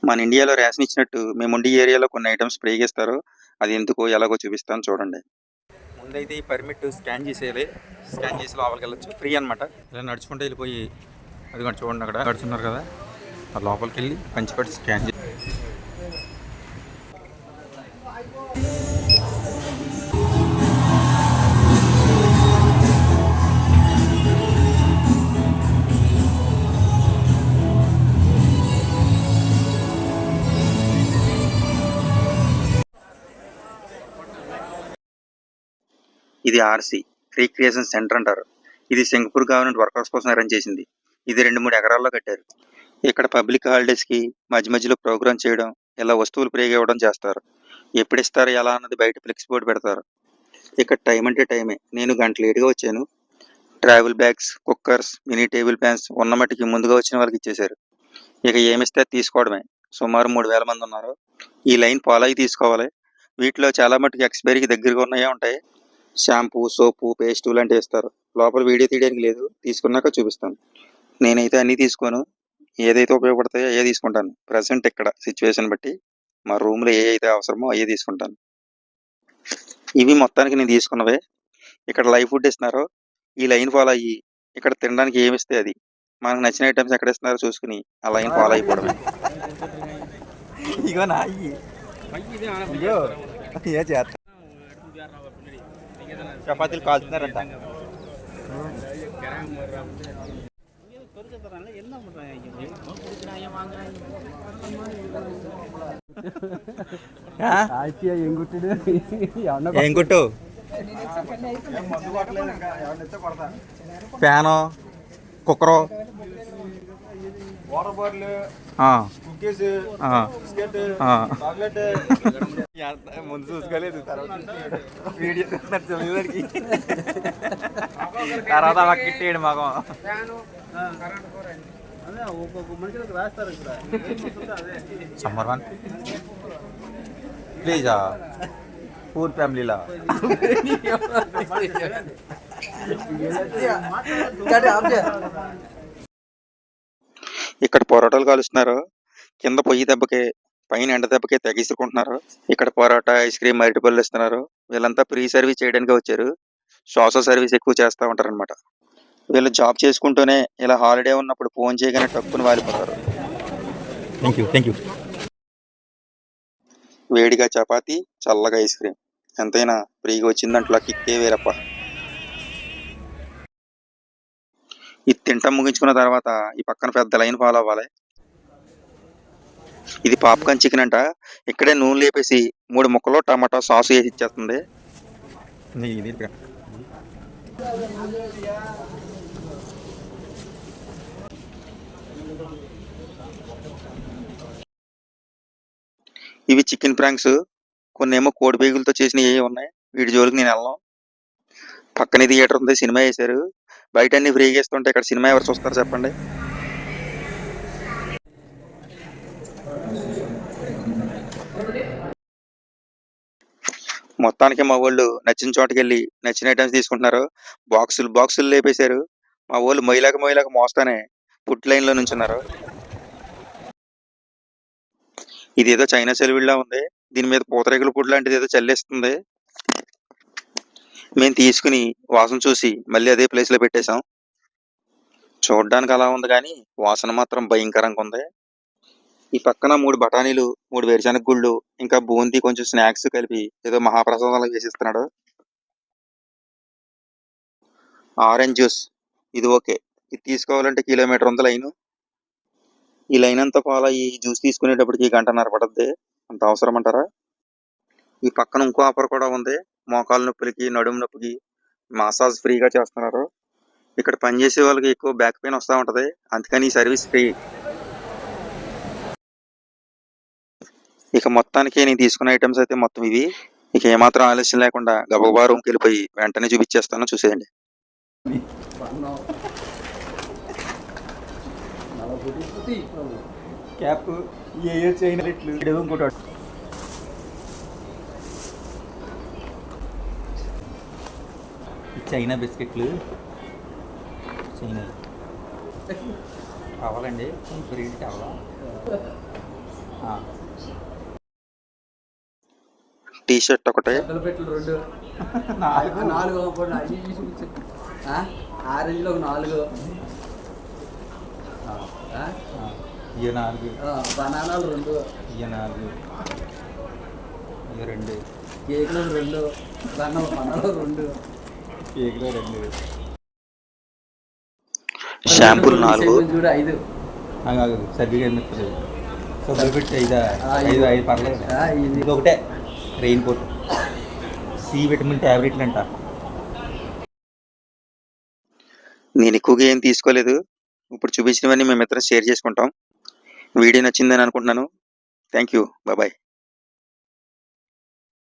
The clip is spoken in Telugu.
మన ఇండియాలో రేషన్ ఇచ్చినట్టు మేముండే ఏరియాలో కొన్ని ఐటెమ్స్ ఫ్రీగా ఇస్తారు. అది ఎందుకో, ఎలాగో చూపిస్తాను చూడండి. ముందైతే ఈ పర్మిట్ స్కాన్ చేసేయాలి. స్కాన్ చేసి లోపలికి వెళ్ళొచ్చు. ఫ్రీ అనమాట. ఇలా నడుచుకుంటూ వెళ్ళిపోయి అది కూడా చూడండి, అక్కడ నడుచున్నారు కదా, ఆ లోపలికి వెళ్ళి పంచిపెట్టి స్కాన్ చేసి ఇది ఆర్సీ రీక్రియేషన్ సెంటర్ అంటారు. ఇది సింగపూర్ గవర్నమెంట్ వర్కర్స్ కోసం అరేంజ్ చేసింది. ఇది 2-3 ఎకరాల్లో కట్టారు. ఇక్కడ పబ్లిక్ హాలిడేస్కి మధ్య మధ్యలో ప్రోగ్రామ్ చేయడం, ఇలా వస్తువులు ఫ్రీగా ఇవ్వడం చేస్తారు. ఎప్పుడు ఇస్తారు ఎలా అన్నది బయట ఫ్లెక్స్ బోర్డు పెడతారు. ఇక్కడ టైం అంటే టైమే. నేను గంట లేట్గా వచ్చాను. Travel bags, cookers, mini table fans ఉన్న మట్టికి ముందుగా వచ్చిన వాళ్ళకి ఇచ్చేశారు. ఇక ఏమిస్తే అది తీసుకోవడమే. సుమారు 3000 మంది ఉన్నారు. ఈ లైన్ ఫాలో అయ్యి తీసుకోవాలి. వీటిలో చాలా మట్టుకు ఎక్స్పైరీకి దగ్గరగా ఉన్నాయే ఉంటాయి. షాంపూ, సోపు, పేస్టు లాంటివి ఇస్తారు. లోపల వీడియో తీయడానికి లేదు, తీసుకున్నాక చూపిస్తాను. నేనైతే అన్నీ తీసుకోను. ఏదైతే ఉపయోగపడతాయో అయ్యే తీసుకుంటాను. ప్రజెంట్ ఇక్కడ సిచ్యువేషన్ బట్టి మా రూమ్లో ఏ అయితే అవసరమో అయ్యే తీసుకుంటాను. ఇవి మొత్తానికి నేను తీసుకున్నవే. ఇక్కడ లైవ్ ఫుడ్ ఇస్తున్నారు. ఈ లైన్ ఫాలో అయ్యి ఇక్కడ తినడానికి ఏమి ఇస్తే అది, మనకు నచ్చిన ఐటమ్స్ ఎక్కడ ఇస్తున్నారో చూసుకుని ఆ లైన్ ఫాలో అయిపోవడమే. ఇగో నా చపాతీలు కాల్చుతున్నారంట. ఏం గుట్టు fan, cooker, water bottle, cookies, biscuit, chocolate. ముందు చూసుకోలేదు, తర్వాత మాకు కిట్టేయడు మగం. సమ్మర్ వన్ ప్లీజా పూర్ ఫ్యామిలీలా. ఇక్కడ పొరోటాలు కాలుస్తున్నారు. కింద పొయ్యి దెబ్బకే, పైన ఎండ దెబ్బకే తెగిసుకుంటున్నారు. ఇక్కడ పొరోటా, ఐస్ క్రీమ్, అరటిపళ్ళు ఇస్తున్నారు. వీళ్ళంతా ప్రీ సర్వీస్ చేయడానికి వచ్చారు. సోషల్ సర్వీస్ ఎక్కువ చేస్తూ ఉంటారు అనమాట. వీళ్ళు జాబ్ చేసుకుంటూనే ఇలా హాలిడే ఉన్నప్పుడు ఫోన్ చేయగానే టక్కుని వాలిపోతారు. Thank you. వేడిగా చపాతీ, చల్లగా ఐస్ క్రీమ్, ఎంతైనా ఫ్రీగా వచ్చిందంట్లో కిక్కే వేరప్ప. ఇది తింటాం ముగించుకున్న తర్వాత ఈ పక్కన పెద్ద లైన్ ఫాలో అవ్వాలి. ఇది పాప్కార్న్ చికెన్ అంట. ఇక్కడే నూనె లేపేసి 3 ముక్కలు టమాటా సాస్ వేసి ఇచ్చేస్తుంది. ఇవి చికెన్ ప్రాంక్స్. కొన్ని ఏమో కోడి పేగులతో చేసినవి ఏ ఉన్నాయి. వీటి జోలికి నేను వెళ్ళను. పక్కనే థియేటర్ ఉంది, సినిమా వేశారు. బయట అన్ని ఫ్రీగా ఇస్తుంటే ఇక్కడ సినిమా ఎవరు చూస్తారు చెప్పండి. మొత్తానికి మా వాళ్ళు నచ్చిన చోటుకి వెళ్ళి నచ్చిన ఐటమ్స్ తీసుకుంటున్నారు. బాక్సులు లేపేశారు. మా వాళ్ళు మొయ్యలేక మోస్తానే ఫుడ్ లైన్లో నుంచున్నారు. ఇదేదో చైనా సెలవిళ్ళ ఉంది. దీని మీద పూతరేకుల పొడి లాంటిది ఏదో చల్లేస్తుంది. మేము తీసుకుని వాసన చూసి మళ్ళీ అదే ప్లేస్లో పెట్టేశాం. చూడడానికి అలా ఉంది కానీ వాసన మాత్రం భయంకరంగా ఉంది. ఈ పక్కన 3 బఠానీలు, 3 వేరుశనగ గుళ్ళు, ఇంకా బూందీ, కొంచెం స్నాక్స్ కలిపి ఏదో మహాప్రసాదాలు చేసిస్తున్నాడు. ఆరెంజ్ జ్యూస్ ఇది ఓకే. ఇది తీసుకోవాలంటే కిలోమీటర్ ఉంది లైను. ఈ లైన్ అంతా ఫాలో అయ్యి జ్యూస్ తీసుకునేటప్పటికి 1.5 గంట పడుద్ది. అంత అవసరం అంటారా? ఈ పక్కన ఇంకో ఆఫర్ కూడా ఉంది. మోకాలు నొప్పులకి, నడుము నొప్పికి మసాజ్ ఫ్రీగా చేస్తున్నారు. ఇక్కడ పనిచేసే వాళ్ళకి ఎక్కువ బ్యాక్ పెయిన్ వస్తూ ఉంటుంది, అందుకని ఈ సర్వీస్ ఫ్రీ. ఇక మొత్తానికి నేను తీసుకున్న ఐటమ్స్ అయితే మొత్తం ఇవి. ఇక ఏమాత్రం ఆలస్యం లేకుండా గబగబా రూమ్కి వెళ్ళిపోయి వెంటనే చూపించేస్తాను, చూసేయండి. క్యాప్ ఇంకోటి చైనా బిస్కెట్లు, చైనా కావాలండి, బ్రీడ్ కావాలా? టీ షర్ట్ ఒకటే, పెద్దల పెట్టలు 2, 4 అవి చూపించు. ఆరెంజ్లో ఒక 4, ఇక 4, బనానాలు 2, ఇక 4, ఇక 2, కేకులు 2, బనానాలు 2, కేక్లో 2. షాంపూలు 4, చూడు 5. సర్దిగా ఎందుకు కొబ్బరి పెట్టి 5 పర్లేదు. ఇది ఒకటే రెయిన్ కోట్, సి విటమిన్ ట్యాబ్లెట్లు అంట. నేను ఎక్కువగా ఏం తీసుకోలేదు. ఇప్పుడు చూపించినవన్నీ మేమిద్దరం షేర్ చేసుకుంటాం. వీడియో నచ్చిందని అనుకుంటున్నాను. Thank you. బాయ్.